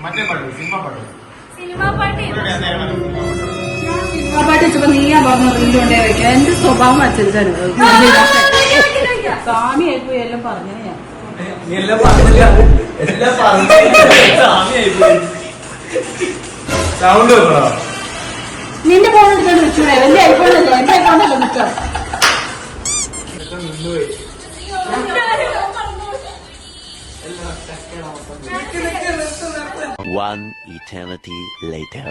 മറ്റേ പാട്ട് സിനിമ പാട്ട് വെച്ചപ്പോ നീയാ പറഞ്ഞ റീലുകൊണ്ടേ വെക്കാം. എന്റെ സ്വഭാവം അച്ഛനും സ്വാമിയായിപ്പോയി എല്ലാം പറഞ്ഞേ ഞാൻ. നിന്റെ ഫോൺ എടുത്തോണ്ട് വെച്ചൂടെ? എന്റെ ഐഫോണല്ലേ, എന്റെ ഐഫോണല്ലേ നിൽക്കാം. One eternity later.